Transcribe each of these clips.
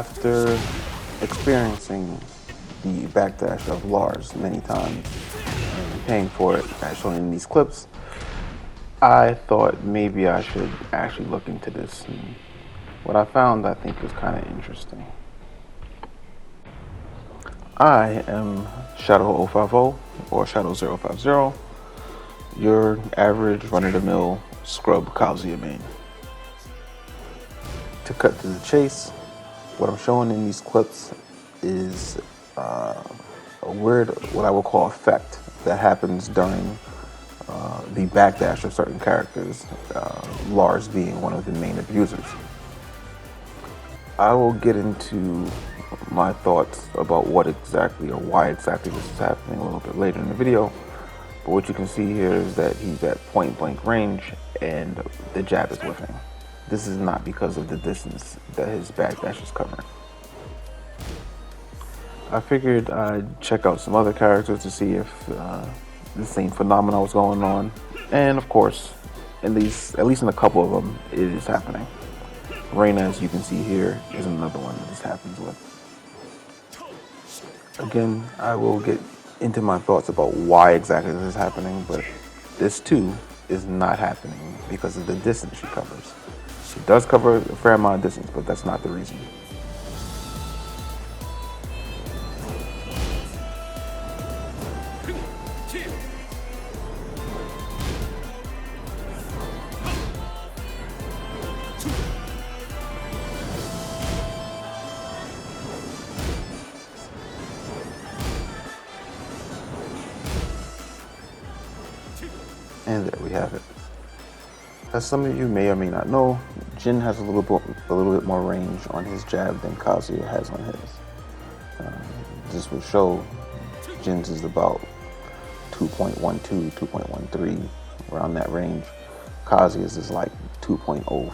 After experiencing the backdash of Lars many times and paying for it as shown in these clips, I thought maybe I should actually look into this. And what I found I think is kind of interesting. I am Shadow 050 or Shadow 050, your average run-of-the-mill scrub Kazuya main. To cut to the chase, what I'm showing in these clips is a weird, what I will call effect that happens during the backdash of certain characters, Lars being one of the main abusers. I will get into my thoughts about what exactly or why exactly this is happening a little bit later in the video, but what you can see here is that he's at point blank range and the jab is whiffing. This is not because of the distance that his backdash is covering. I figured I'd check out some other characters to see if the same phenomena was going on, and of course, at least in a couple of them, it is happening. Reina, as you can see here, is another one that this happens with. Again, I will get into my thoughts about why exactly this is happening, but this too is not happening because of the distance she covers. She does cover a fair amount of distance, but that's not the reason. And there we have it. As some of you may or may not know, Jin has a little bit more range on his jab than Kazuya has on his. This will show Jin's is about 2.12, 2.13, around that range. Kazuya's is like 2.04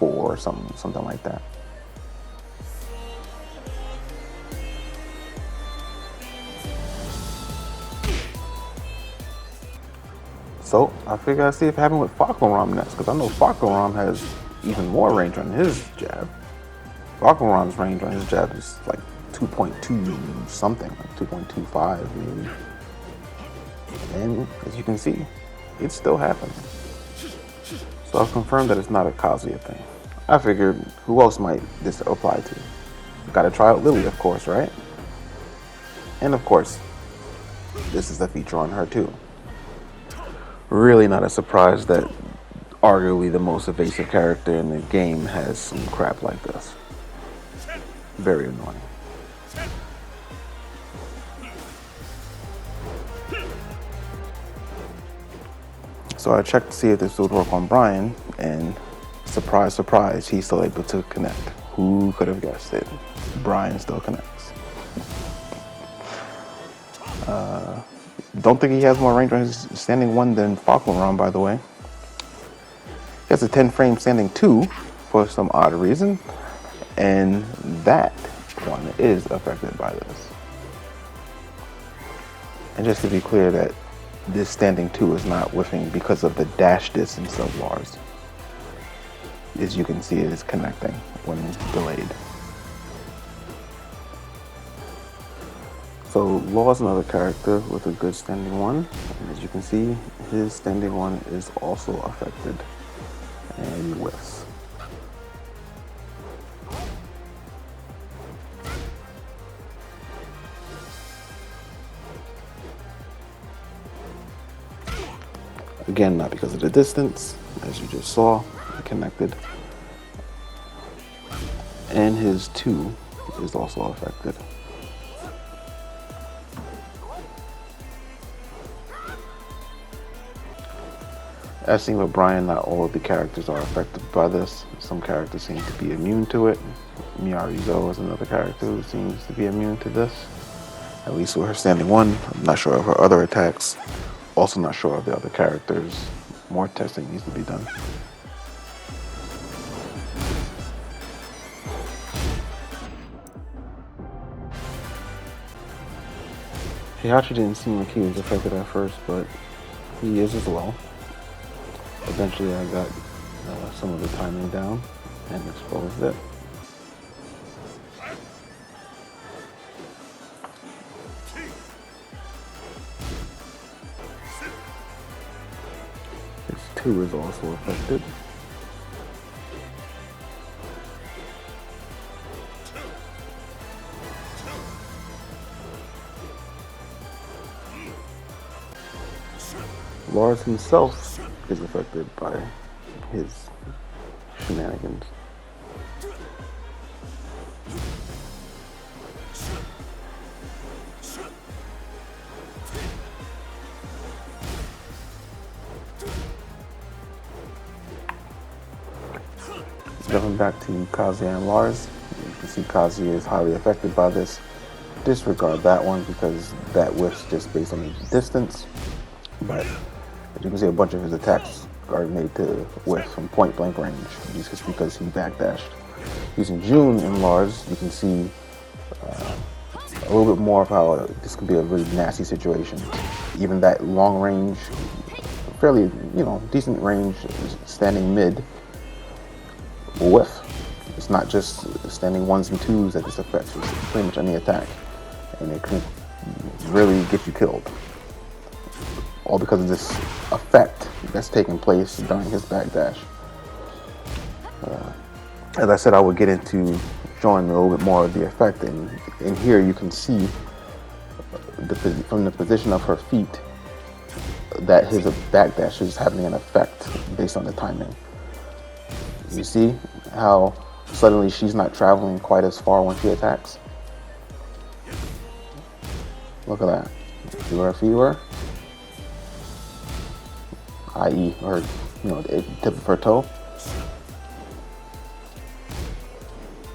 or something like that. So I figured I'd see if it happened with Falconram next, because I know Falconram has even more range on his jab. Falconram's range on his jab is like 2.2 something, like 2.25 maybe. And as you can see, it's still happening. So I've confirmed that it's not a Kazuya thing. I figured, who else might this apply to? Gotta try out Lily, of course, right? And of course, this is a feature on her too. Really not a surprise that arguably the most evasive character in the game has some crap like this. Very annoying. So I checked to see if this would work on Brian, and surprise, surprise, he's still able to connect. Who could have guessed it? Brian still connects. Don't think he has more range on his standing 1 than Falconram, by the way. He has a 10 frame standing 2 for some odd reason, and that one is affected by this. And just to be clear, that this standing 2 is not whiffing because of the dash distance of Lars. As you can see, it is connecting when delayed. So Law is another character with a good standing 1, and as you can see, his standing 1 is also affected and whiffs. Again, not because of the distance, as you just saw, it connected. And his 2 is also affected. As seen with Brian, not all of the characters are affected by this. Some characters seem to be immune to it. Miyari-Zo is another character who seems to be immune to this. At least with her standing 1. I'm not sure of her other attacks. Also not sure of the other characters. More testing needs to be done. Heihachi didn't seem like he was affected at first, but he is as well. Eventually I got some of the timing down and exposed it. 2 is also affected. Lars himself is affected by his shenanigans. Jumping back to Kazuya and Lars, you can see Kazuya is highly affected by this. Disregard that one because that whiff's just based on the distance. But as you can see, a bunch of his attacks are made to whiff from point blank range just because he backdashed. Using June and Lars, you can see a little bit more of how this can be a really nasty situation. Even that long range, fairly, decent range, standing mid will whiff. It's not just standing 1s and 2s that this affects, it's pretty much any attack. And it can really get you killed. All because of this effect that's taking place during his backdash. As I said, I would get into showing a little bit more of the effect, and in here you can see from the position of her feet that his backdash is having an effect based on the timing. You see how suddenly she's not traveling quite as far when she attacks? Look at that. See where her feet were? I.e., her, the tip of her toe.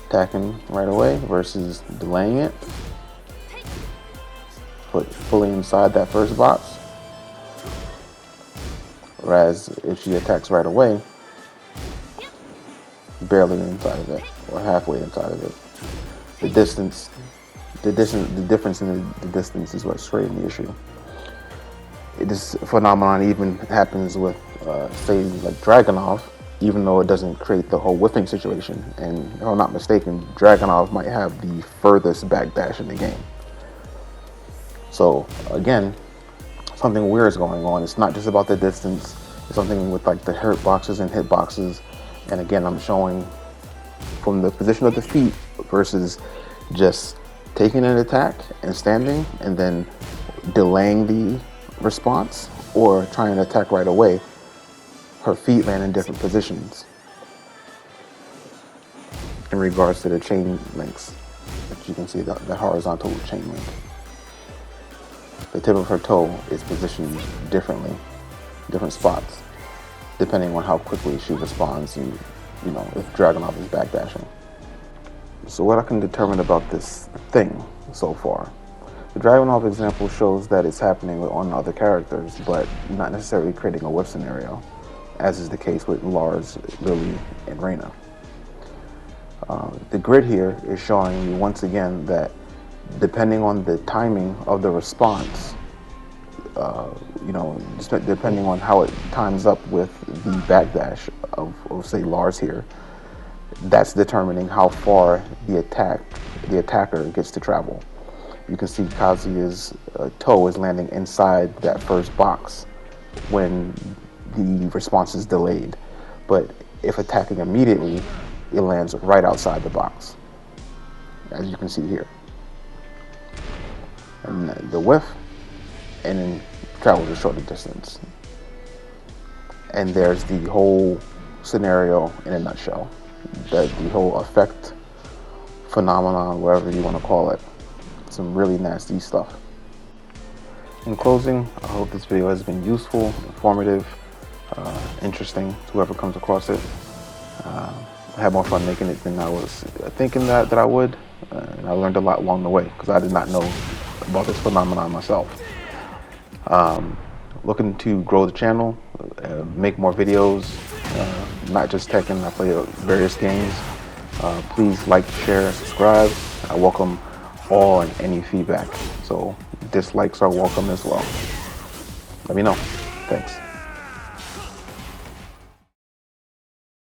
Attacking right away versus delaying it. Put fully inside that first box. Whereas if she attacks right away, barely inside of it, or halfway inside of it. The difference in the distance is what's creating the issue. This phenomenon even happens with, say, like Dragunov, even though it doesn't create the whole whiffing situation. And if I'm not mistaken, Dragunov might have the furthest backdash in the game. So again, something weird is going on. It's not just about the distance. It's something with like the hurt boxes and hit boxes. And again, I'm showing from the position of the feet versus just taking an attack and standing and then delaying the response or trying to attack right away. Her feet land in different positions in regards to the chain links. As you can see, the horizontal chain link. The tip of her toe is positioned differently, different spots, depending on how quickly she responds and, if Dragunov is backdashing. So what I can determine about this thing so far. The Dragunov example shows that it's happening on other characters, but not necessarily creating a whiff scenario, as is the case with Lars, Lily, and Reina. The grid here is showing you once again that depending on the timing of the response, depending on how it times up with the backdash of say Lars here, that's determining how far the attacker gets to travel. You can see Kazuya's toe is landing inside that first box when the response is delayed. But if attacking immediately, it lands right outside the box, as you can see here. And the whiff, and then travels a shorter distance. And there's the whole scenario in a nutshell. The whole effect, phenomenon, whatever you want to call it. Some really nasty stuff. In closing, I hope this video has been useful, informative, interesting to whoever comes across it. I had more fun making it than I was thinking that I would, and I learned a lot along the way because I did not know about this phenomenon myself. Looking to grow the channel, make more videos, not just Tekken. I play various games. Please like, share, subscribe. I welcome all and any feedback. So dislikes are welcome as well. Let me know. Thanks.